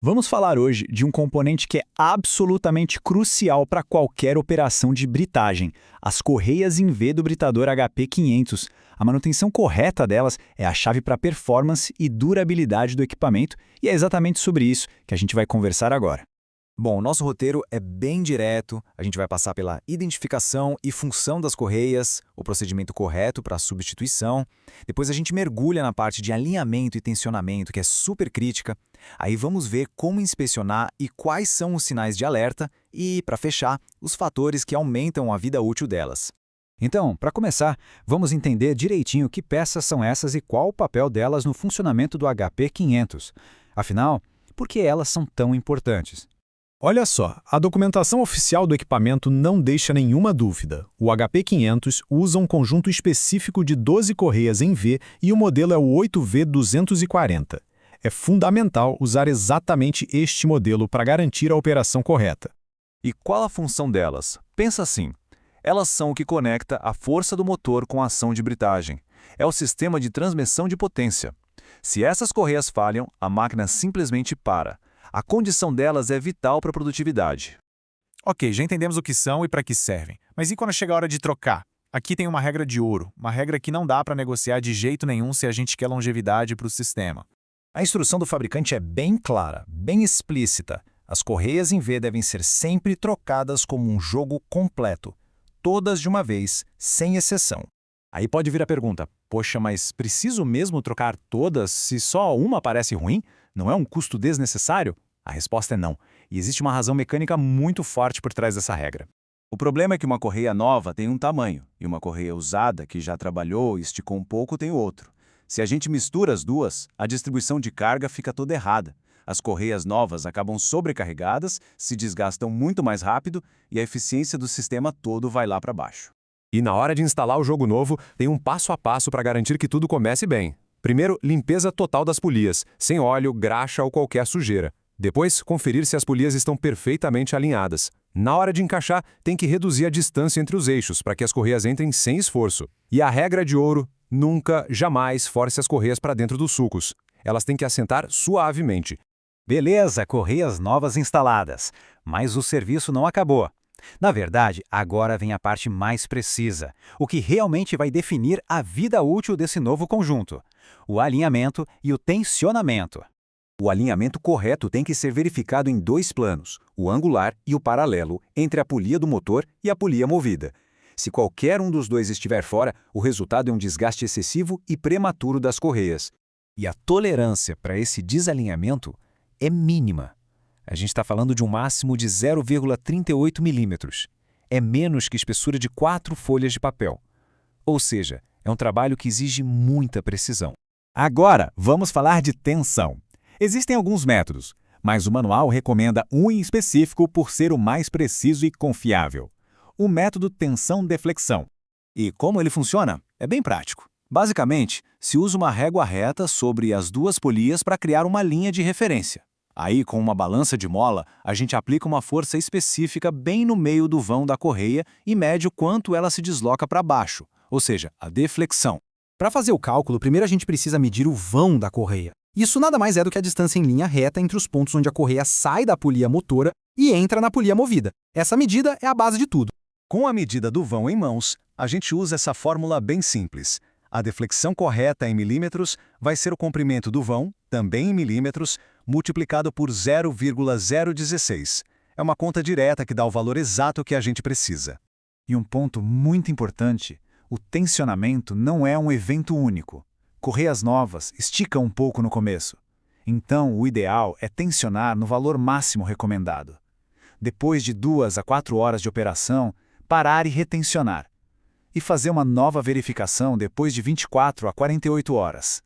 Vamos falar hoje de um componente que é absolutamente crucial para qualquer operação de britagem, as correias em V do britador HP 500. A manutenção correta delas é a chave para a performance e durabilidade do equipamento, e é exatamente sobre isso que a gente vai conversar agora. Bom, nosso roteiro é bem direto, a gente vai passar pela identificação e função das correias, o procedimento correto para a substituição, depois a gente mergulha na parte de alinhamento e tensionamento, que é super crítica, aí vamos ver como inspecionar e quais são os sinais de alerta e, para fechar, os fatores que aumentam a vida útil delas. Então, para começar, vamos entender direitinho que peças são essas e qual o papel delas no funcionamento do HP 500. Afinal, por que elas são tão importantes? Olha só, a documentação oficial do equipamento não deixa nenhuma dúvida. O HP 500 usa um conjunto específico de 12 correias em V e o modelo é o 8V240. É fundamental usar exatamente este modelo para garantir a operação correta. E qual a função delas? Pensa assim, elas são o que conecta a força do motor com a ação de britagem. É o sistema de transmissão de potência. Se essas correias falham, a máquina simplesmente para. A condição delas é vital para a produtividade. Ok, já entendemos o que são e para que servem. Mas e quando chega a hora de trocar? Aqui tem uma regra de ouro, uma regra que não dá para negociar de jeito nenhum se a gente quer longevidade para o sistema. A instrução do fabricante é bem clara, bem explícita. As correias em V devem ser sempre trocadas como um jogo completo. Todas de uma vez, sem exceção. Aí pode vir a pergunta, poxa, mas preciso mesmo trocar todas se só uma parece ruim? Não é um custo desnecessário? A resposta é não, e existe uma razão mecânica muito forte por trás dessa regra. O problema é que uma correia nova tem um tamanho, e uma correia usada, que já trabalhou e esticou um pouco, tem outro. Se a gente mistura as duas, a distribuição de carga fica toda errada. As correias novas acabam sobrecarregadas, se desgastam muito mais rápido e a eficiência do sistema todo vai lá para baixo. E na hora de instalar o jogo novo, tem um passo a passo para garantir que tudo comece bem. Primeiro, limpeza total das polias, sem óleo, graxa ou qualquer sujeira. Depois, conferir se as polias estão perfeitamente alinhadas. Na hora de encaixar, tem que reduzir a distância entre os eixos para que as correias entrem sem esforço. E a regra de ouro, nunca, jamais force as correias para dentro dos sulcos. Elas têm que assentar suavemente. Beleza, correias novas instaladas, mas o serviço não acabou. Na verdade, agora vem a parte mais precisa, o que realmente vai definir a vida útil desse novo conjunto: o alinhamento e o tensionamento. O alinhamento correto tem que ser verificado em dois planos, o angular e o paralelo, entre a polia do motor e a polia movida. Se qualquer um dos dois estiver fora, o resultado é um desgaste excessivo e prematuro das correias. E a tolerância para esse desalinhamento é mínima. A gente está falando de um máximo de 0,38 milímetros. É menos que espessura de 4 folhas de papel. Ou seja, é um trabalho que exige muita precisão. Agora, vamos falar de tensão. Existem alguns métodos, mas o manual recomenda um em específico por ser o mais preciso e confiável: o método tensão-deflexão. E como ele funciona? É bem prático. Basicamente, se usa uma régua reta sobre as duas polias para criar uma linha de referência. Aí, com uma balança de mola, a gente aplica uma força específica bem no meio do vão da correia e mede o quanto ela se desloca para baixo, ou seja, a deflexão. Para fazer o cálculo, primeiro a gente precisa medir o vão da correia. Isso nada mais é do que a distância em linha reta entre os pontos onde a correia sai da polia motora e entra na polia movida. Essa medida é a base de tudo. Com a medida do vão em mãos, a gente usa essa fórmula bem simples. A deflexão correta em milímetros vai ser o comprimento do vão, também em milímetros, multiplicado por 0,016. É uma conta direta que dá o valor exato que a gente precisa. E um ponto muito importante: o tensionamento não é um evento único. Correias novas esticam um pouco no começo. Então, o ideal é tensionar no valor máximo recomendado. Depois de 2 a 4 horas de operação, parar e retensionar. E fazer uma nova verificação depois de 24 a 48 horas.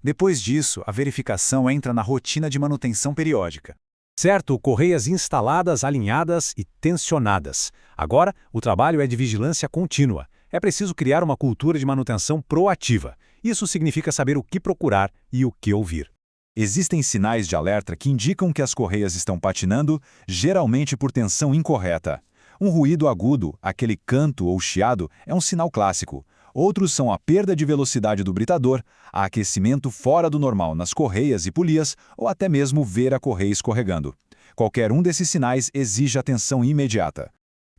Depois disso, a verificação entra na rotina de manutenção periódica. Certo, correias instaladas, alinhadas e tensionadas. Agora, o trabalho é de vigilância contínua. É preciso criar uma cultura de manutenção proativa. Isso significa saber o que procurar e o que ouvir. Existem sinais de alerta que indicam que as correias estão patinando, geralmente por tensão incorreta. Um ruído agudo, aquele canto ou chiado, é um sinal clássico. Outros são a perda de velocidade do britador, aquecimento fora do normal nas correias e polias ou até mesmo ver a correia escorregando. Qualquer um desses sinais exige atenção imediata.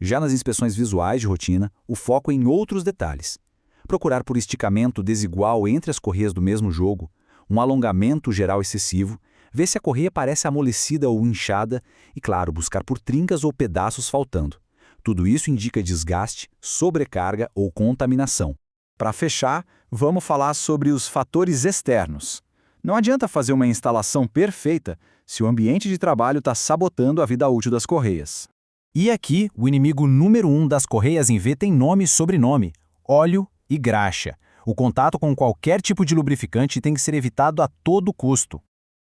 Já nas inspeções visuais de rotina, o foco é em outros detalhes. Procurar por esticamento desigual entre as correias do mesmo jogo, um alongamento geral excessivo, ver se a correia parece amolecida ou inchada e, claro, buscar por trincas ou pedaços faltando. Tudo isso indica desgaste, sobrecarga ou contaminação. Para fechar, vamos falar sobre os fatores externos. Não adianta fazer uma instalação perfeita se o ambiente de trabalho está sabotando a vida útil das correias. E aqui, o inimigo número 1 das correias em V tem nome e sobrenome: óleo e graxa. O contato com qualquer tipo de lubrificante tem que ser evitado a todo custo.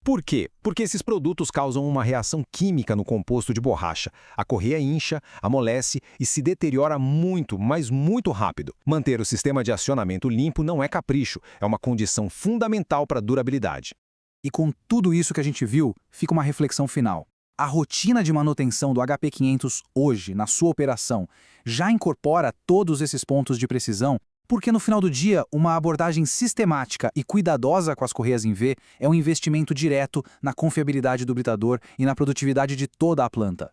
Por quê? Porque esses produtos causam uma reação química no composto de borracha. A correia incha, amolece e se deteriora muito, mas muito rápido. Manter o sistema de acionamento limpo não é capricho, é uma condição fundamental para a durabilidade. E com tudo isso que a gente viu, fica uma reflexão final. A rotina de manutenção do HP500 hoje, na sua operação, já incorpora todos esses pontos de precisão? Porque no final do dia, uma abordagem sistemática e cuidadosa com as correias em V é um investimento direto na confiabilidade do britador e na produtividade de toda a planta.